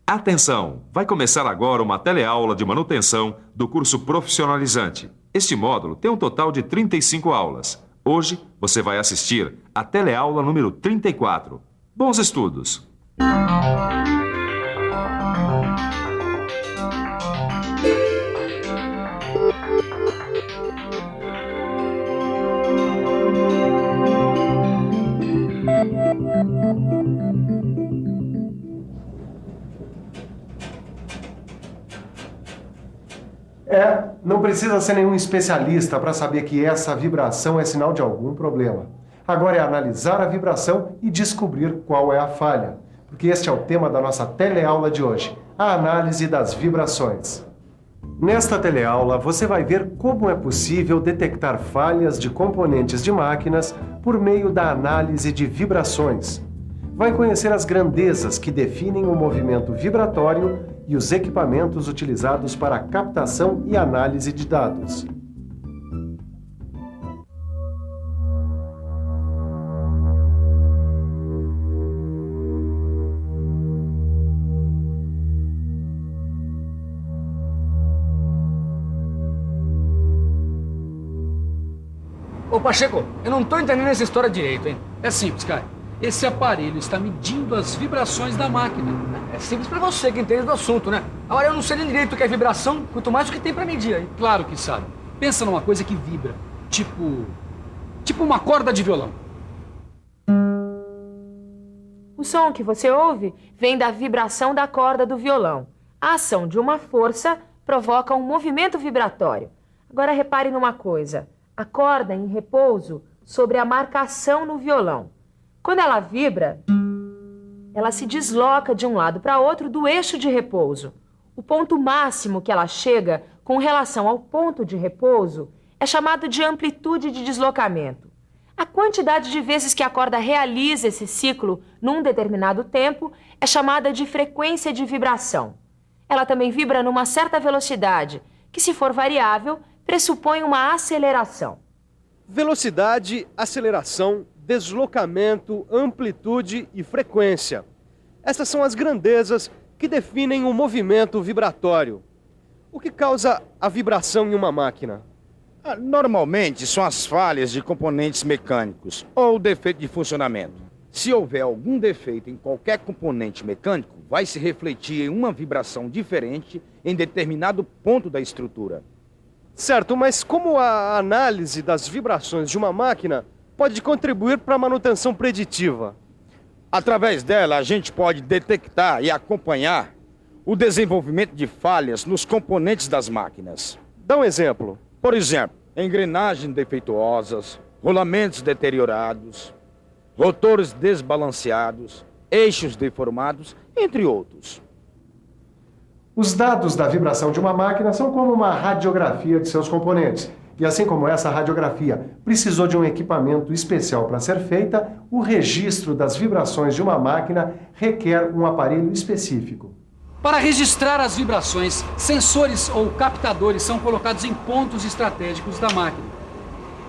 Atenção! Vai começar agora uma teleaula de manutenção do curso profissionalizante. Este módulo tem um total de 35 aulas. Hoje você vai assistir a teleaula número 34. Bons estudos! Não precisa ser nenhum especialista para saber que essa vibração é sinal de algum problema. Agora é analisar a vibração e descobrir qual é a falha, porque este é o tema da nossa teleaula de hoje, a análise das vibrações. Nesta teleaula, você vai ver como é possível detectar falhas de componentes de máquinas por meio da análise de vibrações. Vai conhecer as grandezas que definem o movimento vibratório e os equipamentos utilizados para a captação e análise de dados. Ô Pacheco, eu não tô entendendo essa história direito, hein? É simples, cara. Esse aparelho está medindo as vibrações da máquina. É simples pra você que entende do assunto, né? Agora eu não sei nem direito o que é vibração, quanto mais o que tem pra medir aí. Claro que sabe. Pensa numa coisa que vibra. Tipo uma corda de violão. O som que você ouve vem da vibração da corda do violão. A ação de uma força provoca um movimento vibratório. Agora repare numa coisa. A corda em repouso sobre a marcação no violão. Quando ela vibra, ela se desloca de um lado para outro do eixo de repouso. O ponto máximo que ela chega com relação ao ponto de repouso é chamado de amplitude de deslocamento. A quantidade de vezes que a corda realiza esse ciclo num determinado tempo é chamada de frequência de vibração. Ela também vibra numa certa velocidade, que, se for variável, pressupõe uma aceleração. Velocidade, aceleração, deslocamento, amplitude e frequência. Essas são as grandezas que definem o movimento vibratório. O que causa a vibração em uma máquina? Normalmente são as falhas de componentes mecânicos ou defeito de funcionamento. Se houver algum defeito em qualquer componente mecânico, vai se refletir em uma vibração diferente em determinado ponto da estrutura. Certo, mas como a análise das vibrações de uma máquina pode contribuir para a manutenção preditiva? Através dela, a gente pode detectar e acompanhar o desenvolvimento de falhas nos componentes das máquinas. Dá um exemplo. Por exemplo, engrenagens defeituosas, rolamentos deteriorados, rotores desbalanceados, eixos deformados, entre outros. Os dados da vibração de uma máquina são como uma radiografia de seus componentes. E assim como essa radiografia precisou de um equipamento especial para ser feita, o registro das vibrações de uma máquina requer um aparelho específico. Para registrar as vibrações, sensores ou captadores são colocados em pontos estratégicos da máquina.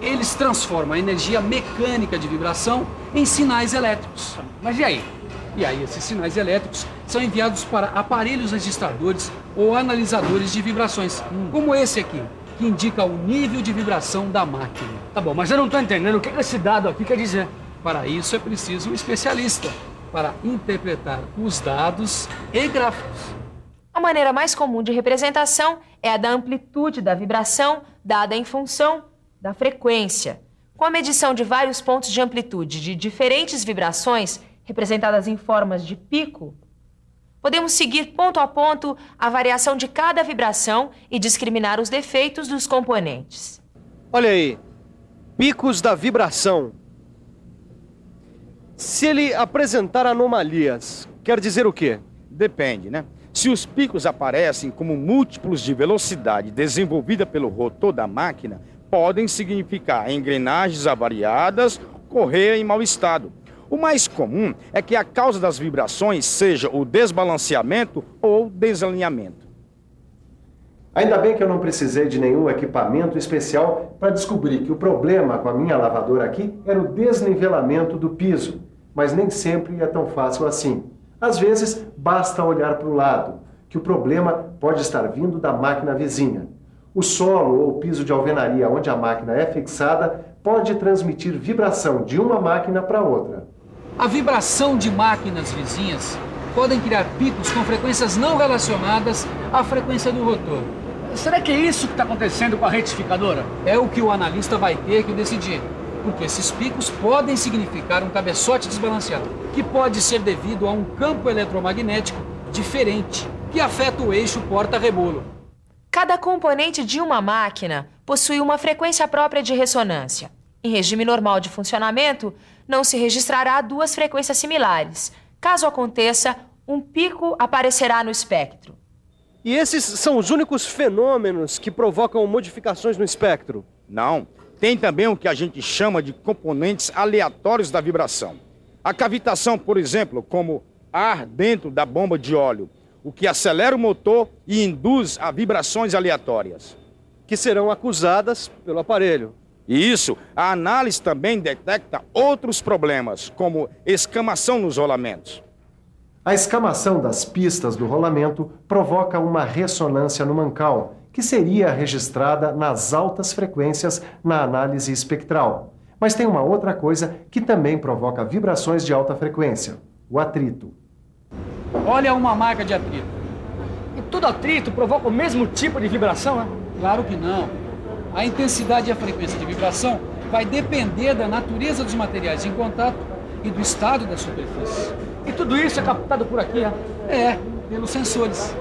Eles transformam a energia mecânica de vibração em sinais elétricos. Mas e aí? E aí, esses sinais elétricos são enviados para aparelhos registradores ou analisadores de vibrações, como esse aqui, que indica o nível de vibração da máquina. Tá bom, mas eu não tô entendendo o que esse dado aqui quer dizer. Para isso é preciso um especialista, para interpretar os dados e gráficos. A maneira mais comum de representação é a da amplitude da vibração dada em função da frequência. Com a medição de vários pontos de amplitude de diferentes vibrações, representadas em formas de pico, podemos seguir ponto a ponto a variação de cada vibração e discriminar os defeitos dos componentes. Olha aí, picos da vibração. Se ele apresentar anomalias, quer dizer o quê? Depende, né? Se os picos aparecem como múltiplos de velocidade desenvolvida pelo rotor da máquina, podem significar engrenagens avariadas, correia em mau estado. O mais comum é que a causa das vibrações seja o desbalanceamento ou desalinhamento. Ainda bem que eu não precisei de nenhum equipamento especial para descobrir que o problema com a minha lavadora aqui era o desnivelamento do piso. Mas nem sempre é tão fácil assim. Às vezes, basta olhar para o lado, que o problema pode estar vindo da máquina vizinha. O solo ou piso de alvenaria onde a máquina é fixada pode transmitir vibração de uma máquina para outra. A vibração de máquinas vizinhas podem criar picos com frequências não relacionadas à frequência do rotor. Será que é isso que está acontecendo com a retificadora? É o que o analista vai ter que decidir, porque esses picos podem significar um cabeçote desbalanceado, que pode ser devido a um campo eletromagnético diferente, que afeta o eixo porta-rebolo. Cada componente de uma máquina possui uma frequência própria de ressonância. Em regime normal de funcionamento, não se registrará duas frequências similares. Caso aconteça, um pico aparecerá no espectro. E esses são os únicos fenômenos que provocam modificações no espectro? Não. Tem também o que a gente chama de componentes aleatórios da vibração. A cavitação, por exemplo, como ar dentro da bomba de óleo, o que acelera o motor e induz a vibrações aleatórias. Que serão acusadas pelo aparelho. E isso, a análise também detecta outros problemas, como escamação nos rolamentos. A escamação das pistas do rolamento provoca uma ressonância no mancal, que seria registrada nas altas frequências na análise espectral. Mas tem uma outra coisa que também provoca vibrações de alta frequência: o atrito. Olha uma marca de atrito. E todo atrito provoca o mesmo tipo de vibração, né? Claro que não. A intensidade e a frequência de vibração vai depender da natureza dos materiais em contato e do estado da superfície. E tudo isso é captado por aqui, né? É, pelos sensores.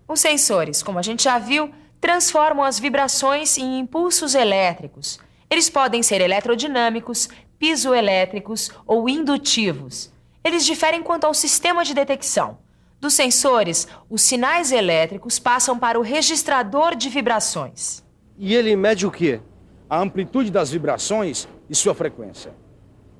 Os sensores, como a gente já viu, transformam as vibrações em impulsos elétricos. Eles podem ser eletrodinâmicos, piezoelétricos ou indutivos. Eles diferem quanto ao sistema de detecção. Dos sensores, os sinais elétricos passam para o registrador de vibrações. E ele mede o quê? A amplitude das vibrações e sua frequência.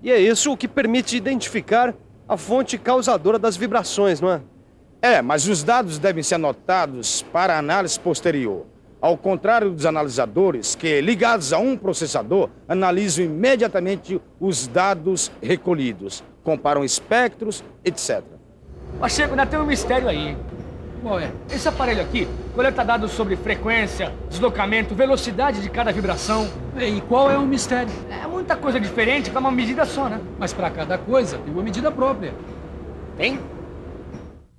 E é isso o que permite identificar a fonte causadora das vibrações, não é? É, mas os dados devem ser anotados para a análise posterior. Ao contrário dos analisadores, que, ligados a um processador, analisam imediatamente os dados recolhidos, comparam espectros, etc. Pacheco, ainda tem um mistério aí. Qual é? Esse aparelho aqui coleta dados sobre frequência, deslocamento, velocidade de cada vibração. E qual é o mistério? É muita coisa diferente para uma medida só, né? Mas para cada coisa tem uma medida própria. Tem?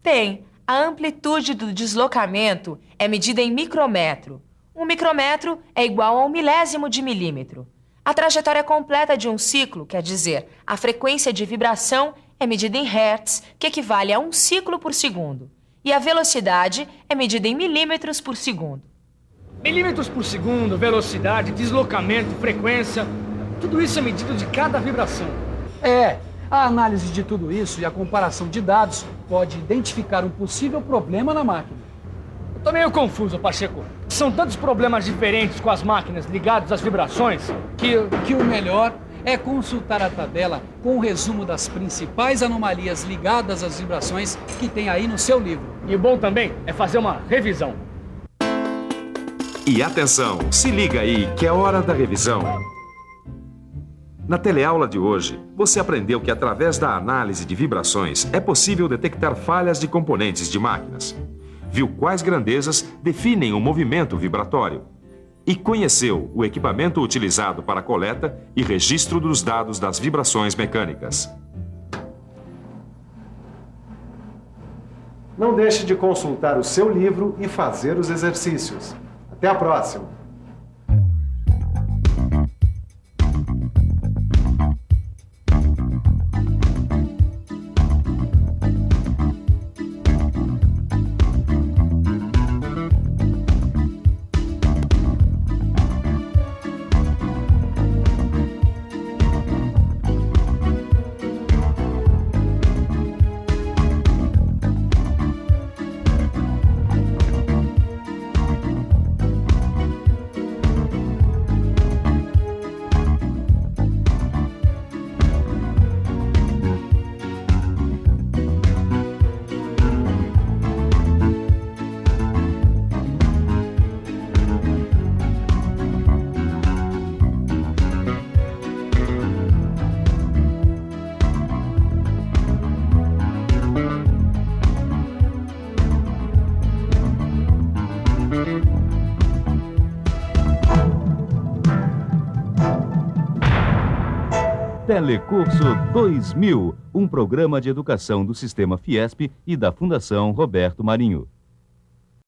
Tem. A amplitude do deslocamento é medida em micrômetro. Um micrômetro é igual a 1 milésimo de milímetro. A trajetória completa de um ciclo, quer dizer, a frequência de vibração, é medida em hertz, que equivale a 1 ciclo por segundo. E a velocidade é medida em milímetros por segundo. Milímetros por segundo, velocidade, deslocamento, frequência, tudo isso é medido de cada vibração. É, a análise de tudo isso e a comparação de dados pode identificar um possível problema na máquina. Eu tô meio confuso, Pacheco. São tantos problemas diferentes com as máquinas ligadas às vibrações que o melhor é consultar a tabela com o resumo das principais anomalias ligadas às vibrações que tem aí no seu livro. E o bom também é fazer uma revisão. E atenção, se liga aí que é hora da revisão. Na teleaula de hoje, você aprendeu que através da análise de vibrações é possível detectar falhas de componentes de máquinas. Viu quais grandezas definem o movimento vibratório. E conheceu o equipamento utilizado para a coleta e registro dos dados das vibrações mecânicas. Não deixe de consultar o seu livro e fazer os exercícios. Até a próxima! Telecurso 2000, um programa de educação do Sistema Fiesp e da Fundação Roberto Marinho.